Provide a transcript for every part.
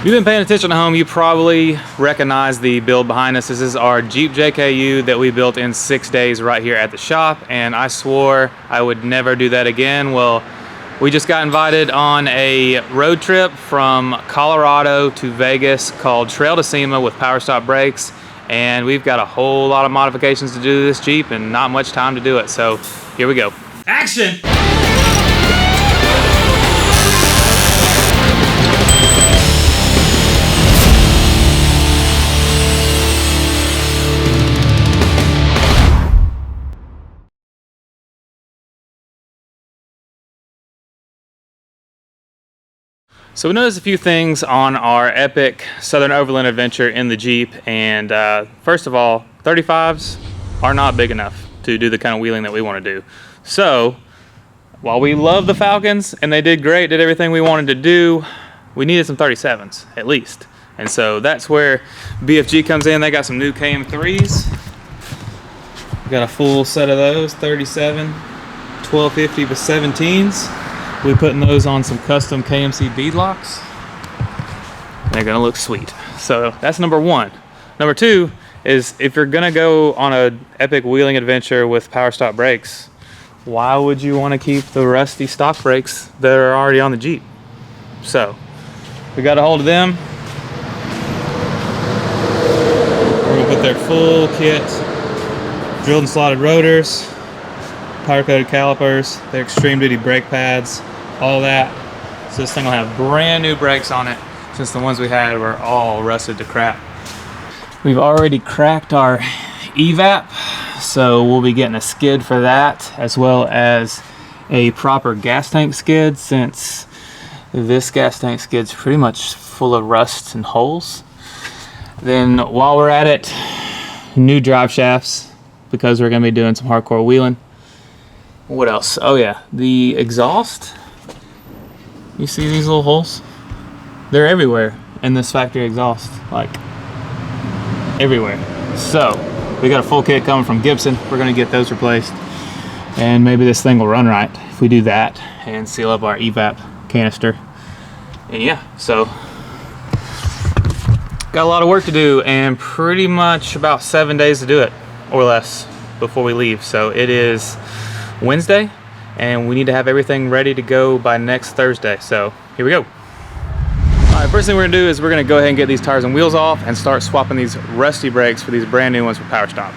If you've been paying attention at home, you probably recognize the build behind us. This is our Jeep JKU that we built in 6 days right here at the shop, and I swore I would never do that again. Well, we just got invited on a road trip from Colorado to Vegas called Trail to SEMA with Powerstop brakes, and we've got a whole lot of modifications to do to this Jeep and not much time to do it. So here we go. Action! So we noticed a few things on our epic Southern Overland Adventure in the Jeep, and first of all, 35s are not big enough to do the kind of wheeling that we want to do. So while we love the Falcons and they did great, did everything we wanted to do, we needed some 37s at least. And so that's where BFG comes in. They got some new KM3s. We got a full set of those, 37, 1250 by 17s. We're putting those on some custom KMC bead locks. They're gonna look sweet. So that's number one. Number two is if you're gonna go on a epic wheeling adventure with Powerstop brakes, why would you wanna keep the rusty stock brakes that are already on the Jeep? So we got a hold of them. We're gonna put their full kit, drilled and slotted rotors, powder coated calipers, their extreme duty brake pads, all that. So this thing will have brand new brakes on it, since the ones we had were all rusted to crap. We've already cracked our evap, so we'll be getting a skid for that, as well as a proper gas tank skid, since this gas tank skid's pretty much full of rust and holes. Then while we're at it, new drive shafts, because we're gonna be doing some hardcore wheeling. What else? Oh yeah, the exhaust. You see these little holes? They're everywhere in this factory exhaust, like everywhere. So we got a full kit coming from Gibson. We're gonna get those replaced, and maybe this thing will run right if we do that and seal up our evap canister. And yeah, so got a lot of work to do and pretty much about 7 days to do it or less before we leave. So it is Wednesday, and we need to have everything ready to go by next Thursday. So here we go. All right, first thing we're gonna do is we're gonna go ahead and get these tires and wheels off and start swapping these rusty brakes for these brand new ones for Powerstop.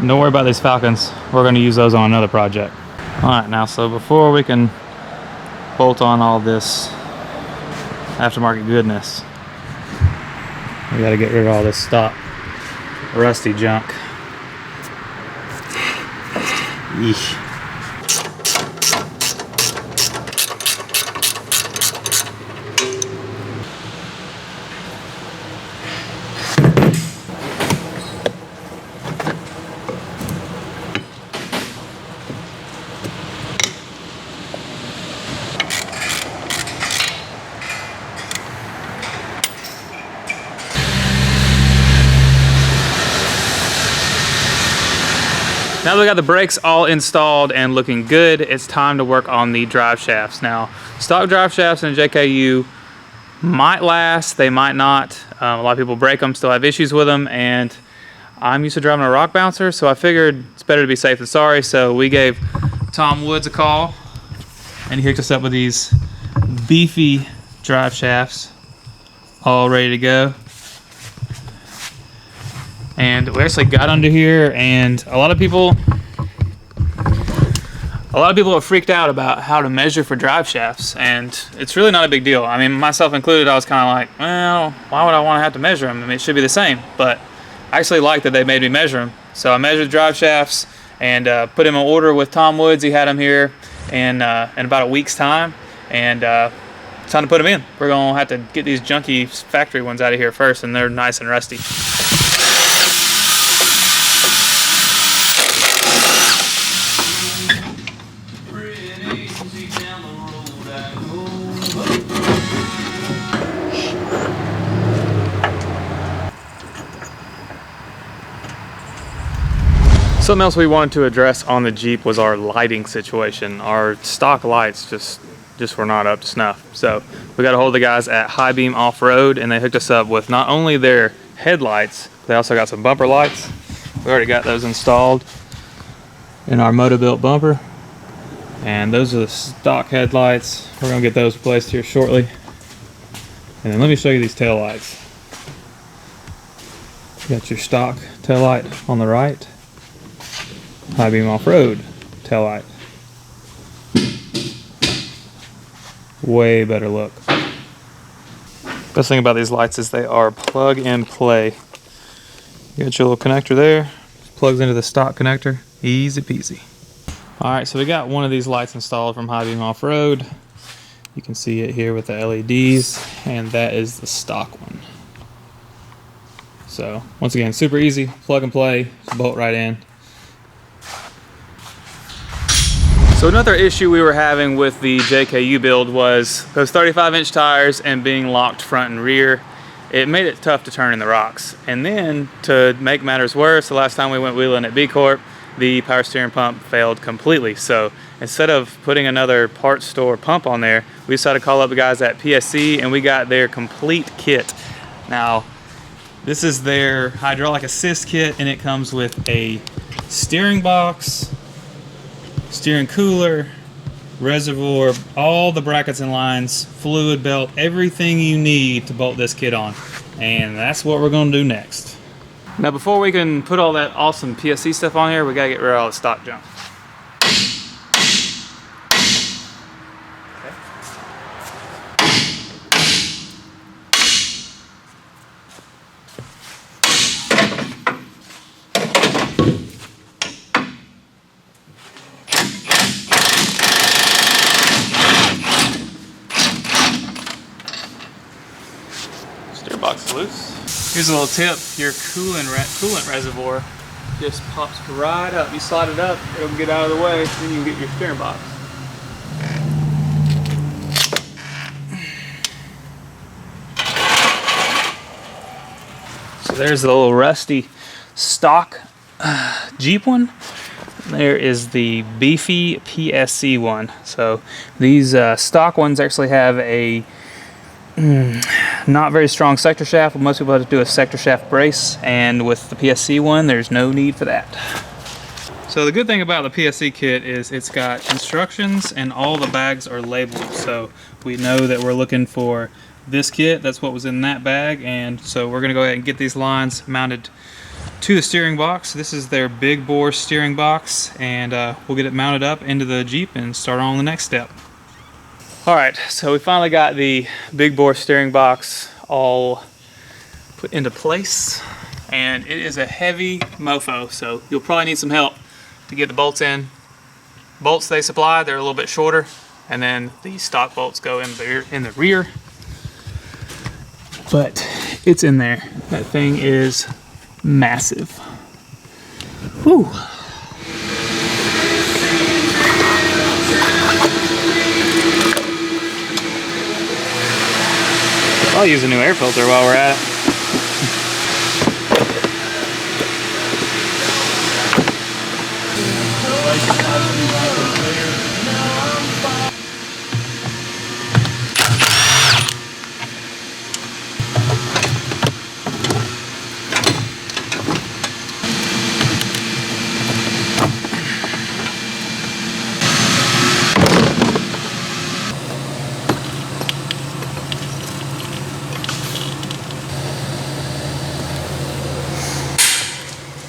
Don't worry about these Falcons. We're gonna use those on another project. All right, now, so before we can bolt on all this aftermarket goodness, we gotta get rid of all this stock rusty junk. Yeesh. Now that we got the brakes all installed and looking good, it's time to work on the drive shafts. Now, stock drive shafts in a JKU might last, they might not. A lot of people break them, still have issues with them, and I'm used to driving a rock bouncer, so I figured it's better to be safe than sorry. So we gave Tom Woods a call, and he hooked us up with these beefy drive shafts, all ready to go. And we actually got under here, and a lot of people have freaked out about how to measure for drive shafts, and it's really not a big deal. I mean, myself included, I was kind of like, well, why would I want to have to measure them? I mean, it should be the same. But I actually like that they made me measure them. So I measured drive shafts and put them in order with Tom Woods. He had them here in about a week's time, and it's time to put them in. We're gonna have to get these junky factory ones out of here first, and they're nice and rusty. Something else we wanted to address on the Jeep was our lighting situation. Our stock lights just were not up to snuff. So we got a hold of the guys at High Beam Off-Road, and they hooked us up with not only their headlights, they also got some bumper lights. We already got those installed in our Moto-Built bumper. And those are the stock headlights. We're gonna get those replaced here shortly. And then let me show you these tail lights. You got your stock tail light on the right. High Beam Off-Road tail light. Way better look. Best thing about these lights is they are plug and play. You got your little connector there. Plugs into the stock connector. Easy peasy. Alright, so we got one of these lights installed from High Beam Off-Road. You can see it here with the LEDs, and that is the stock one. So, once again, super easy, plug and play, just bolt right in. So another issue we were having with the JKU build was those 35-inch tires and being locked front and rear. It made it tough to turn in the rocks. And then, to make matters worse, the last time we went wheeling at B Corp, the power steering pump failed completely. So instead of putting another parts store pump on there, we decided to call up the guys at PSC, and we got their complete kit. Now, this is their hydraulic assist kit, and it comes with a steering box, steering cooler, reservoir, all the brackets and lines, fluid belt, everything you need to bolt this kit on. And that's what we're going to do next. Now, before we can put all that awesome PSC stuff on here, we got to get rid of all the stock junk. Box loose. Here's a little tip: your coolant reservoir just pops right up. You slide it up, it'll get out of the way, then you can get your steering box. So there's the little rusty stock Jeep one. There is the beefy PSC one. So these stock ones actually have a not very strong sector shaft. Most people have to do a sector shaft brace, and with the PSC one, there's no need for that. So the good thing about the PSC kit is it's got instructions, and all the bags are labeled, so we know that we're looking for this kit. That's what was in that bag, and so we're gonna go ahead and get these lines mounted to the steering box. This is their big bore steering box, and we'll get it mounted up into the Jeep and start on the next step. Alright, so we finally got the big bore steering box all put into place, and it is a heavy mofo, so you'll probably need some help to get the bolts in. Bolts they supply, they're a little bit shorter, and then the stock bolts go in the rear. But it's in there. That thing is massive. Whew. I'll use a new air filter while we're at it.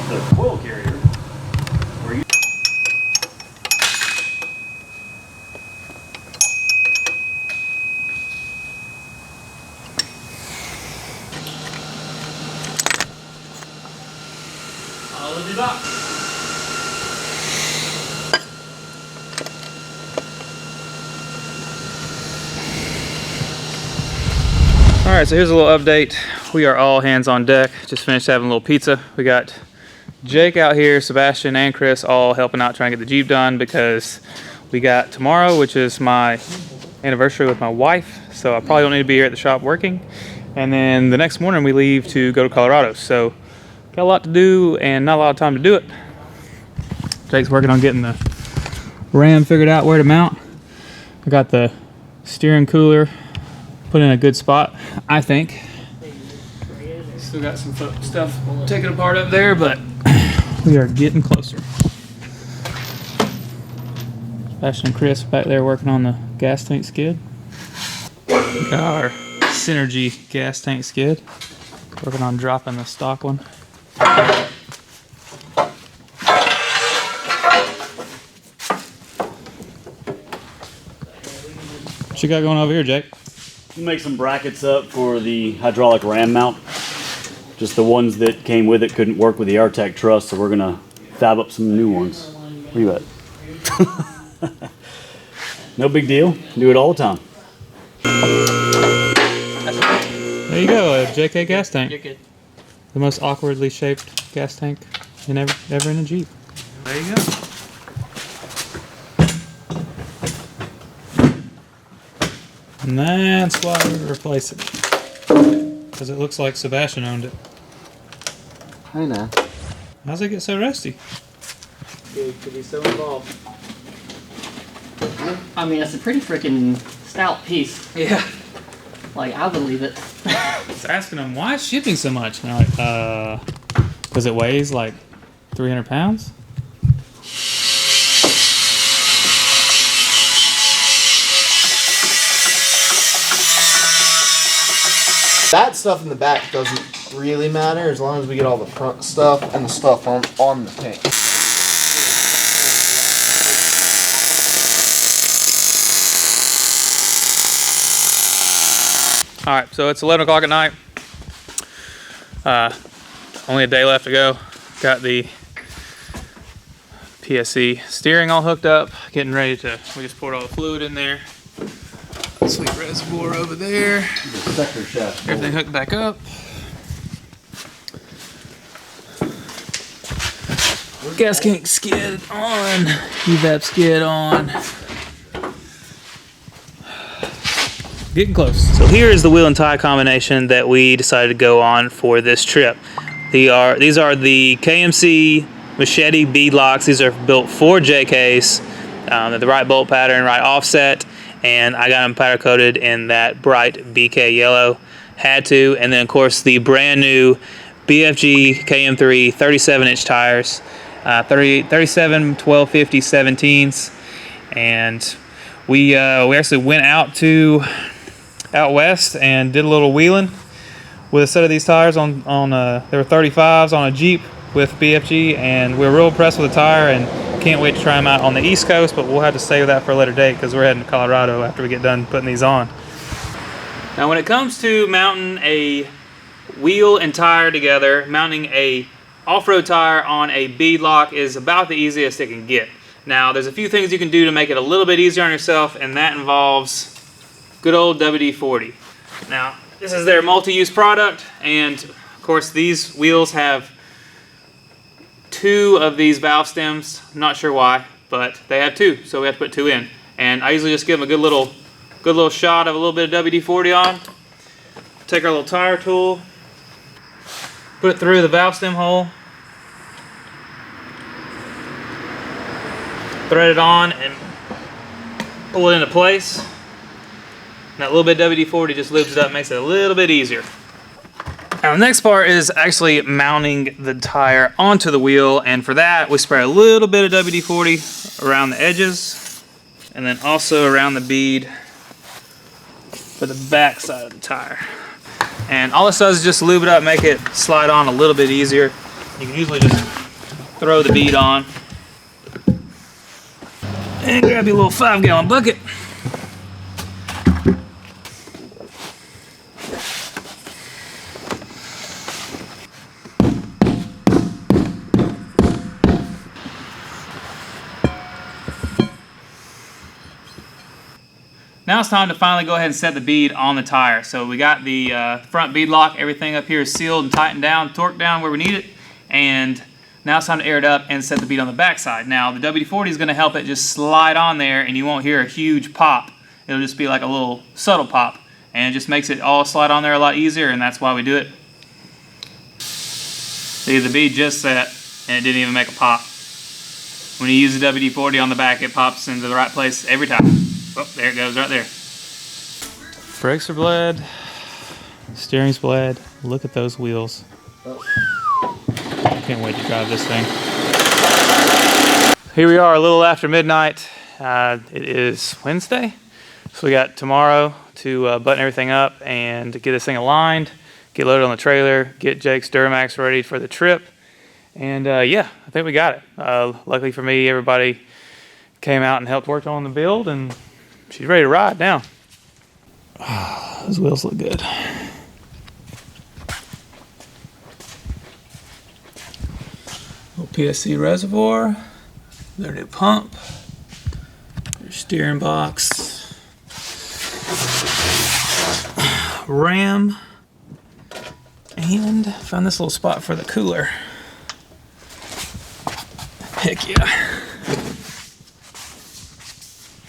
The coil carrier where you all the box. Alright, so here's a little update. We are all hands on deck. Just finished having a little pizza. We got Jake out here, Sebastian and Chris all helping out trying to get the Jeep done, because we got tomorrow, which is my anniversary with my wife, so I probably don't need to be here at the shop working. And then the next morning we leave to go to Colorado, so got a lot to do and not a lot of time to do it. Jake's working on getting the ram figured out where to mount. I got the steering cooler put in a good spot, I think. Still got some stuff taken apart up there, but we are getting closer. Sebastian and Chris back there working on the gas tank skid. Got our Synergy gas tank skid. Working on dropping the stock one. What you got going over here, Jake? We'll make some brackets up for the hydraulic ram mount. Just the ones that came with it couldn't work with the AirTech truss, so we're gonna fab up some new ones. Where you at? No big deal. Do it all the time. There you go, a JK gas tank. You're good. The most awkwardly shaped gas tank ever in a Jeep. There you go. And that's why we replace it. Because it looks like Sebastian owned it. I know. How's it get so rusty? Dude, could be so involved. I mean, it's a pretty freaking stout piece. Yeah. Like, I believe it. I was asking him, why is shipping so much? And I'm like, because it weighs like 300 pounds? That stuff in the back doesn't really matter as long as we get all the front stuff and the stuff on the tank. All right, so it's 11 o'clock at night. Only a day left to go. Got the PSC steering all hooked up, getting ready to, we just poured all the fluid in there. Sweet reservoir over there. Sector shaft. Everything hooked back up. Gas tank skid on. Evap skid on. Getting close. So here is the wheel and tie combination that we decided to go on for this trip. These are the KMC Machete bead locks. These are built for JKs. They're the right bolt pattern, right offset, and I got them powder coated in that bright BK yellow. Had to, and then of course the brand new BFG KM3 37-inch tires, 37 1250 17s, and we actually went out west and did a little wheeling with a set of these tires on they were 35s on a Jeep with BFG, and we were real impressed with the tire and can't wait to try them out on the East Coast, but we'll have to save that for a later date because we're heading to Colorado after we get done putting these on. Now when it comes to mounting a wheel and tire together, mounting a off-road tire on a bead lock is about the easiest it can get. Now there's a few things you can do to make it a little bit easier on yourself, and that involves good old WD-40. Now this is their multi-use product, and of course these wheels have 2 of these valve stems. I'm not sure why, but they have 2, so we have to put 2 in. And I usually just give them a good little shot of a little bit of WD-40 on. Take our little tire tool, put it through the valve stem hole, thread it on, and pull it into place. And that little bit of WD-40 just lubes it up, makes it a little bit easier. Now the next part is actually mounting the tire onto the wheel, and for that we spray a little bit of WD-40 around the edges and then also around the bead for the back side of the tire. And all this does is just lube it up, make it slide on a little bit easier. You can usually just throw the bead on and grab your little 5-gallon bucket. Now it's time to finally go ahead and set the bead on the tire. So we got the front bead lock, everything up here is sealed and tightened down, torqued down where we need it, and now it's time to air it up and set the bead on the back side. Now the WD-40 is going to help it just slide on there, and you won't hear a huge pop. It'll just be like a little subtle pop, and it just makes it all slide on there a lot easier, and that's why we do it. See, the bead just set and it didn't even make a pop. when you use the WD-40 on the back, it pops into the right place every time. Oh, there it goes right there. Brakes are bled, steering's bled. Look at those wheels. Can't wait to drive this thing. Here we are a little after midnight. It is Wednesday, so we got tomorrow to button everything up and get this thing aligned, get loaded on the trailer, get Jake's Duramax ready for the trip. And yeah, I think we got it. Luckily for me, everybody came out and helped work on the build, and she's ready to ride now. Oh, those wheels look good. Little PSC reservoir, their new pump, their steering box, ram, and found this little spot for the cooler. Heck yeah.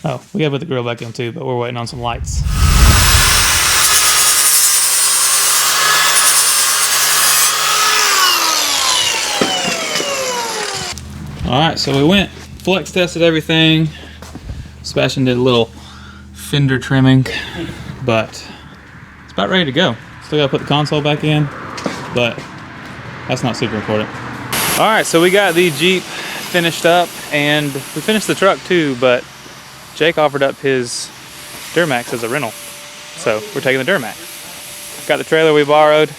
Oh, we gotta put the grill back in too, but we're waiting on some lights. Alright, so we went, flex tested everything. Sebastian did a little fender trimming, but it's about ready to go. Still gotta put the console back in, but that's not super important. Alright, so we got the Jeep finished up, and we finished the truck too, but Jake offered up his Duramax as a rental. So we're taking the Duramax. Got the trailer we borrowed.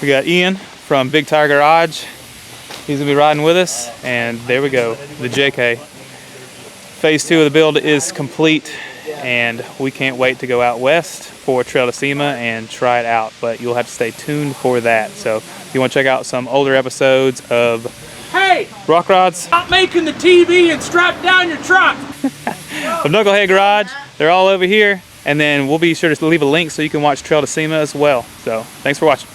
We got Ian from Big Tire Garage. He's gonna be riding with us, and there we go, the JK. Phase 2 of the build is complete, and we can't wait to go out west for Trail to SEMA and try it out, but you'll have to stay tuned for that. So if you want to check out some older episodes of Rock Rods, Stop making the TV and strap down your truck. of Knucklehead Garage, they're all over here, and then we'll be sure to leave a link so you can watch Trail to SEMA as well. So thanks for watching.